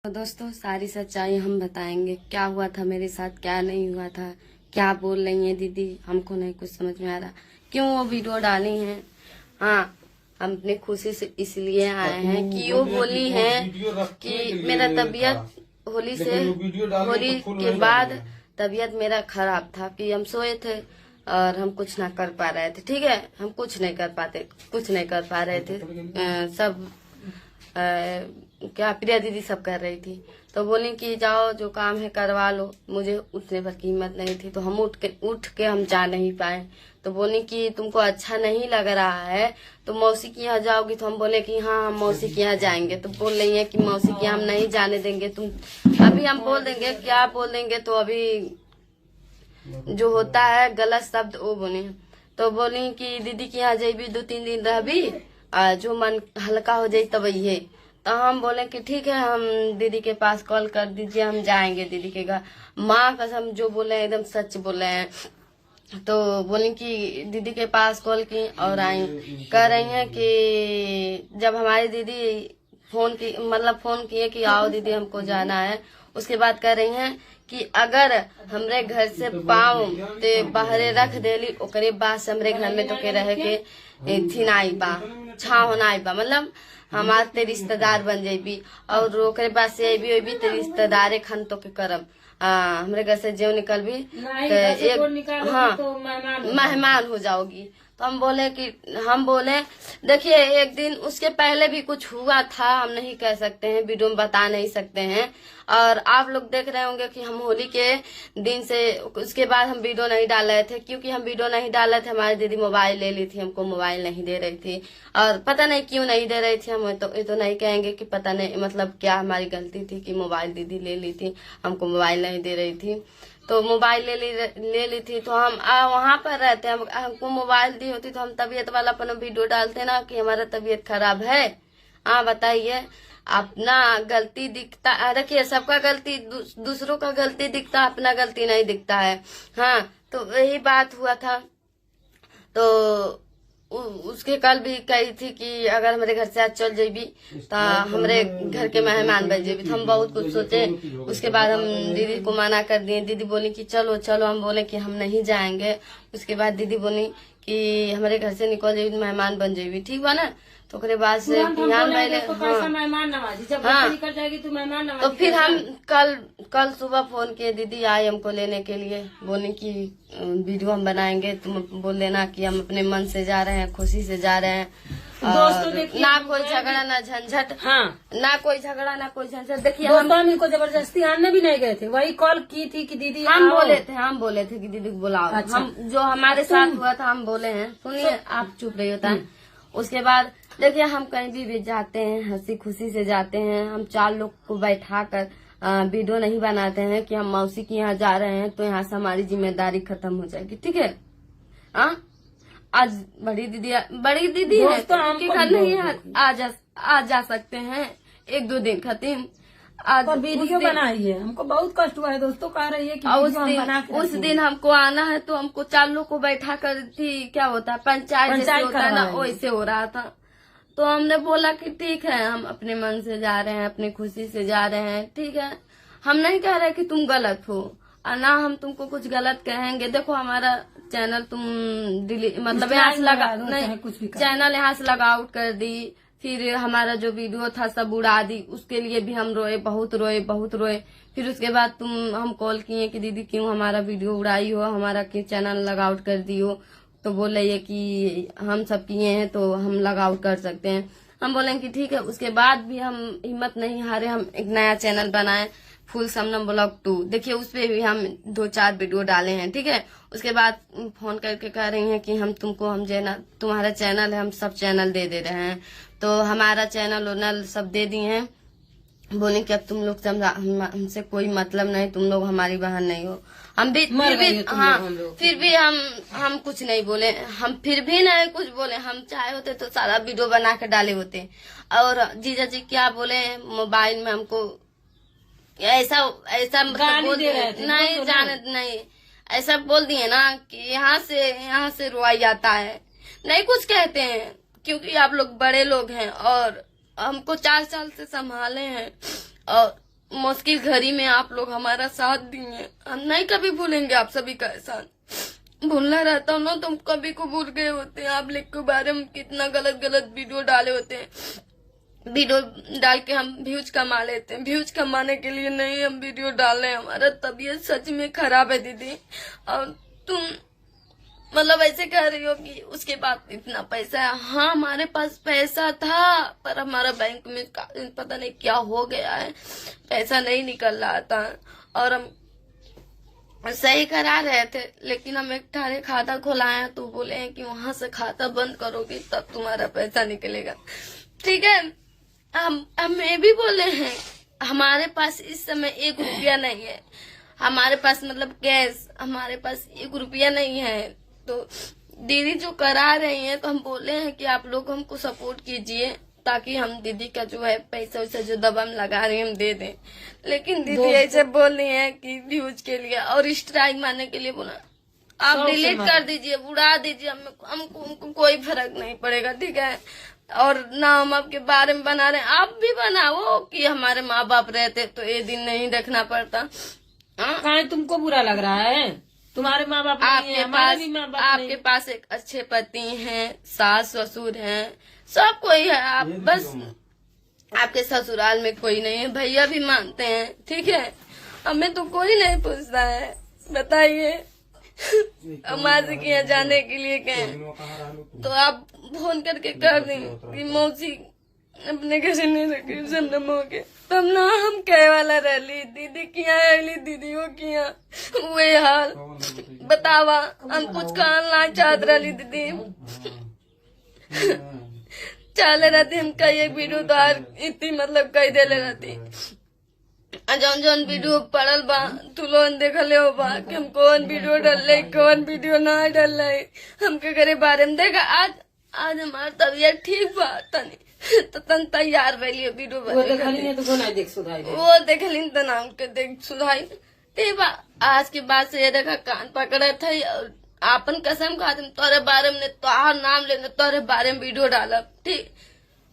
तो दोस्तों सारी सच्चाई हम बताएंगे, क्या हुआ था मेरे साथ, क्या नहीं हुआ था, क्या बोल रही है दीदी, हमको नहीं कुछ समझ में आ रहा, क्यों वो वीडियो डाली है। हाँ, हम अपनी खुशी से इसलिए आए हैं कि वो बोली है कि मेरा तबीयत होली के बाद तबीयत मेरा खराब था, कि हम सोए थे और हम कुछ ना कर पा रहे थे। ठीक है, हम कुछ नहीं कर पा रहे थे। सब क्या प्रिया दीदी सब कर रही थी, तो बोली कि जाओ जो काम है करवा लो। मुझे उठने भर की हिम्मत नहीं थी, तो हम उठ के हम जा नहीं पाए। तो बोली कि तुमको अच्छा नहीं लग रहा है तो मौसी के यहाँ जाओगी। तो हम बोले कि हाँ हम मौसी के यहाँ जाएंगे। तो बोल रही है कि मौसी के यहाँ हम नहीं जाने देंगे, तुम अभी हम बोल देंगे, क्या बोल देंगे, तो अभी जो होता है गलत शब्द वो बोली। तो बोली कि दीदी के यहाँ जाइबी 2-3 दिन रहबी, जो मन हल्का हो जाये तब ये। तो हम बोले कि ठीक है, हम दीदी के पास कॉल कर दीजिए, हम जाएंगे दीदी के घर। माँ कसम जो बोले एकदम सच बोले हैं। तो बोली कि दीदी के पास कॉल की और आई, कह रही हैं कि जब हमारी दीदी फोन किए कि आओ दीदी हमको जाना है, उसके बाद कह रही हैं कि अगर हमरे घर से पाँव ते बाहरे रख देली, ओकरे बाद से हमरे घर में तो के रहे के थिनाई बा, छाव नाई बा, मतलब हमार ते रिश्तेदार बन जाबी। और ओकरे बाद से अभी ते रिश्तेदारे खन तो के करब। हमरे घर से जो निकल भी तो हाँ मेहमान हो जाओगी। तो हम बोले देखिए, एक दिन उसके पहले भी कुछ हुआ था, हम नहीं कह सकते हैं, वीडियो में बता नहीं सकते हैं। और आप लोग देख रहे होंगे कि हम होली के दिन से उसके बाद हम वीडियो नहीं डाल रहे थे, क्योंकि हम वीडियो नहीं डाल रहे थे, हमारी दीदी मोबाइल ले ली थी, हमको मोबाइल नहीं दे रही थी। और पता नहीं क्यों नहीं दे रही थी, हम ये तो नहीं कहेंगे कि पता नहीं, मतलब क्या हमारी गलती थी कि मोबाइल दीदी ले ली थी, हमको मोबाइल नहीं दे रही थी। तो मोबाइल ले ली थी, तो हम वहां पर रहते हैं, हमको मोबाइल दी होती तो हम तबीयत वाला अपन वीडियो डालते ना कि हमारा तबीयत खराब है। हाँ बताइए, अपना गलती दिखता, देखिए सबका गलती, दूसरों का गलती दिखता, अपना गलती नहीं दिखता है। हाँ, तो वही बात हुआ था। तो उसके कल भी कही थी कि अगर हमारे घर से आज चल जाबी तो हमारे घर के मेहमान बन जाबी। तो हम बहुत कुछ सोचे, उसके बाद हम दीदी को मना कर दिए। दीदी बोली कि चलो चलो, हम बोले कि हम नहीं जाएंगे। उसके बाद दीदी बोली कि हमारे घर से निकल जाबी तो मेहमान बन जाबी, ठीक बा ना। तो उसके बाद से मेहमान नवाजी जब निकल जाएगी तो मेहमान नवाजी। तो फिर हम कल सुबह फोन किए, दीदी आई हमको लेने के लिए, बोले कि वीडियो हम बनाएंगे, तुम बोल देना कि हम अपने मन से जा रहे हैं, खुशी से जा रहे हैं। दोस्तों ना कोई झगड़ा ना झंझट, हाँ ना कोई झगड़ा ना कोई झंझट। देखिए हम इनको जबरदस्ती आने भी नहीं गए थे, वही कॉल की थी कि दीदी हम बोले थे कि दीदी को बुलाओ। अच्छा। हम जो हमारे साथ हुआ था हम बोले हैं, सुनिए आप चुप रही होता है। उसके बाद देखिए हम कहीं भी जाते हैं, हंसी खुशी से जाते हैं। हम 4 लोग को बैठा कर वीडियो नहीं बनाते हैं कि हम मौसी के यहाँ जा रहे हैं तो यहाँ से हमारी जिम्मेदारी खत्म हो जाएगी, ठीक है। आज बड़ी दीदी है तो हम घर नहीं आ जा सकते हैं 1-2 दिन खातिर। आज वीडियो बनाई है, हमको बहुत कष्ट हुआ है। दोस्तों कह रही है कि उस दिन हमको आना है, तो हमको 4 लोग को बैठा कर थी, क्या होता है पंचायत जैसे होता है ना, वैसे हो रहा था। तो हमने बोला कि ठीक है, हम अपने मन से जा रहे हैं, अपनी खुशी से जा रहे हैं, ठीक है। हम नहीं कह रहे कि तुम गलत हो, और ना हम तुमको कुछ गलत कहेंगे। देखो हमारा चैनल तुम मतलब यहाँ से चैनल यहाँ से लॉग आउट कर दी, फिर हमारा जो वीडियो था सब उड़ा दी, उसके लिए भी हम बहुत रोए। फिर उसके बाद हम कॉल किए कि दीदी क्यों हमारा वीडियो उड़ाई हो, हमारा क्यों चैनल लॉग आउट कर दी हो। तो बोल रही है कि हम सब किए हैं तो हम लॉग आउट कर सकते हैं। हम बोले कि ठीक है। उसके बाद भी हम हिम्मत नहीं हारे, हम एक नया चैनल बनाए, फुल समनम ब्लॉग 2। देखिए उस पे भी हम 2-4 वीडियो डाले हैं, ठीक है। उसके बाद फोन करके कह रही हैं कि हम तुम्हारा चैनल है, हम सब चैनल दे रहे हैं। तो हमारा चैनल सब दे दिए हैं। बोले कि अब तुम लोग हमसे कोई मतलब नहीं, तुम लोग हमारी बहन नहीं हो। हम भी फिर भी हम कुछ नहीं बोले, हम फिर भी नहीं कुछ बोले। हम चाहे होते तो सारा वीडियो बना के डाले होते। और जीजा जी क्या बोले, मोबाइल में हमको ऐसा मतलब बोल नहीं जाने नहीं, ऐसा बोल दिए ना कि यहाँ से रोई आता है। नहीं कुछ कहते हैं, क्योंकि आप लोग बड़े लोग हैं और हमको 4 साल से संभाले हैं। और मुश्किल घड़ी में आप लोग हमारा साथ दिए, हम नहीं कभी भूलेंगे आप सभी का एहसान। भूलना रहता हूँ ना तो हम कभी को भूल गए होते हैं। आप लोग के बारे में कितना गलत गलत वीडियो डाले होते हैं, वीडियो डाल के हम व्यूज कमा लेते हैं। व्यूज कमाने के लिए नहीं हम वीडियो डाल रहे हैं। हमारा तबीयत सच में खराब है दीदी, और तुम मतलब ऐसे कह रही हो कि उसके बाद इतना पैसा है। हाँ हमारे पास पैसा था, पर हमारा बैंक में पता नहीं क्या हो गया है, पैसा नहीं निकल रहा था और हम सही करा रहे थे। लेकिन हम एक ठारे खाता खुलाए तो बोले हैं कि वहां से खाता बंद करोगे तब तुम्हारा पैसा निकलेगा। ठीक है, हम ये भी बोले हैं हमारे पास इस समय 1 रुपया नहीं है, हमारे पास मतलब कैश हमारे पास 1 रुपया नहीं है। तो दीदी जो करा रही हैं तो हम बोले हैं कि आप लोग हमको सपोर्ट कीजिए ताकि हम दीदी का जो है पैसा वैसा जो दबा में लगा रहे हैं हम दे दें। लेकिन दीदी ऐसे बोल रही है कि व्यूज के लिए और स्ट्राइक मारने के लिए बोला आप डिलीट कर दीजिए, उड़ा दीजिए, हमको कोई फर्क नहीं पड़ेगा। ठीक है, और ना हम आपके बारे में बना रहे हैं, आप भी बनाओ कि हमारे माँ बाप रहते तो ये दिन नहीं देखना पड़ता। कहाँ तुमको बुरा लग रहा है? तुम्हारे माँ बाप नहीं है, हमारे भी माँ बाप आपके पास एक अच्छे पति हैं, सास ससुर हैं, सब कोई है। आप बस आपके ससुराल में कोई नहीं है, भैया भी मानते हैं। ठीक है, हमें तो कोई नहीं पूछता है। बताइए हमारे के यहाँ जाने के लिए कहें तो आप फोन करके कह दें कि मौसी अपने घर नहीं रखे जन्म हो गए, तब ना हम कहे वाला रही दीदी किया रही दीदियों किया वही हाल बतावा। हम कुछ कहना चाहत रही दीदी चले रहती, हम कई एक वीडियो तो इतनी मतलब कही दे ले रहती। जौन जौन वीडियो पड़ल बा तू लोग देखले हो बा कि हम कौन वीडियो डाले कौन वीडियो ना डाले, हमके करे बारे में देखा। आज हमारा तबीयत ठीक बा तनी तो तन तैयार रही वीडियो वो देखली तो नाम के देख सुधाई। ठीक बा, आज के बाद से ये देखा कान पकड़ा था और आपन कसम खा तुम तोरे बारे में तोहार नाम लेने तोरे बारे में वीडियो डाला। ठीक,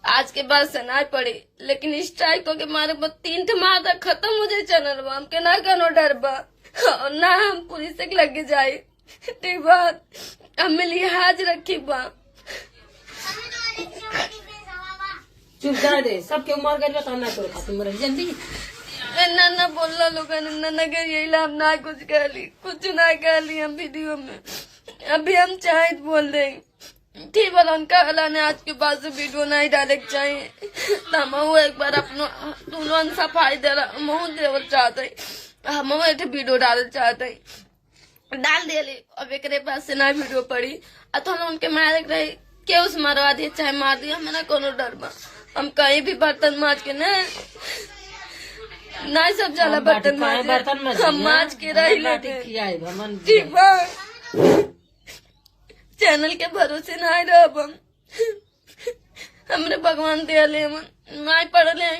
आज के बाद से ना पड़ी, लेकिन स्ट्राइक के मारे 3 माह तक खत्म हो जाए चैनल बा, हमके ना कनो डर बा और ना हम पुलिस तक लगे जाए। ठीक बा, हमें लिहाज रखी बा। चुप कर दे, सबके उम्र गई तो ना तोर खातिर मर जल्दी ना बोलला लोग ना कर यही हम ना कुछ ना कहली हम वीडियो में। अभी हम चाहे तो बोल दें ठीक बोला उनका अल्लाह ने आज के बाद से वीडियो नहीं डाले के चाहिए तो हम एक बार अपना दोनों सफाई दे देवल चाहते हम वीडियो डाल चाहते डाल दिए। अब एक पास से ना वीडियो पड़ी अथवा उनके मारे रही के उस मरवा दिए चाहे मार दिया, हमें ना कोनो डर बा। हम कहीं भी बर्तन माज के ना सब जाला बर्तन माज हम माज के रही लेते। ठीक बा, चैनल के भरोसे ना रह हमरे भगवान दियाले हम ना पढ़ले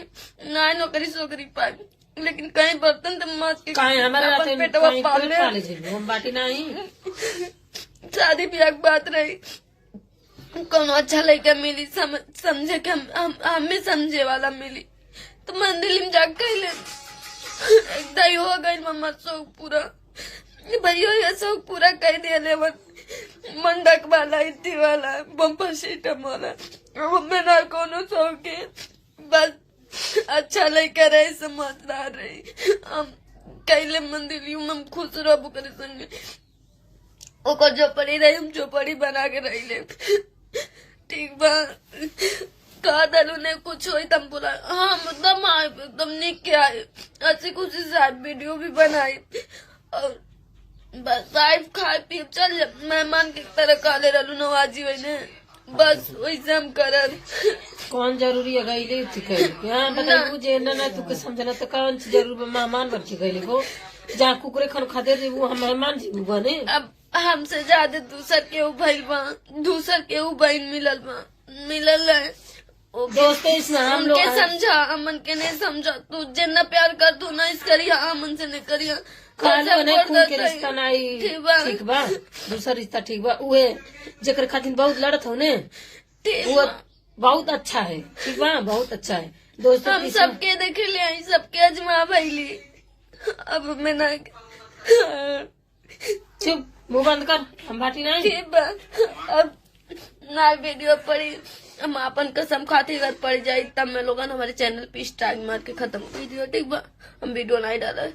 ना नौकरी सोकरी पाए, लेकिन कहीं बर्तन तो माज के अपन पेटवा पाल ले हम बाटी नहीं। शादी ब्याह की बात रही कोनो अच्छा लड़का मिली समझे के हमें समझे वाला मिली तो मंदिर में जाग गई एकदम हो गई मम्मा शौक पूरा भैया ये शौक पूरा कर दिया मंडक वाला इतनी वाला बम्पर सिस्टम वाला हमें ना कोनो शौक है, बस अच्छा लड़का रहे समझदार रही हम कैले मंदिर हम खुश रहबो करे संगे ओकर झोपड़ी रही हम झोपड़ी बना के रही ले। ठीक बा, कहा दलू ने कुछ हो तम बोला हाँ एकदम आए एकदम निक के आए अच्छी खुशी से वीडियो भी बनाई और बस साइड खाए पी चल मेहमान की तरह काले रहलू नवाजी वही बस वैसे हम करल कौन जरूरी है गईले बताइए ना तू के समझना तो कौन सी जरूरी मेहमान बच्चे गईले को जहाँ कुकुरे खन खाते थे वो हम मेहमान जी बने। अब हमसे ज्यादा दूसर के भइल बा दूसर के बहन मिलल है दोस्त हम लोग समझा अमन के नहीं समझा तू जितना प्यार कर तू ना इस करिया अमन से नहीं करिया के रिश्ता नहीं ठीक बा दूसरा रिश्ता ठीक बा उहे जेकर खातिर बहुत लड़त हो ने वो बहुत अच्छा है। ठीक बा बहुत अच्छा है, दोस्तों हम सबके देखे ले आई, सबके अजमा भैली। अब मैं ना चुप, मुंह बंद कर, हम बाटी ना। ठीक बा, अब ना वीडियो पड़ी हम अपन कसम खाती अगर पड़ जाये तब मैं लोगन हमारे चैनल पे स्ट्राइक मार के खत्म वीडियो। ठीक बा, हम वीडियो नहीं डाला।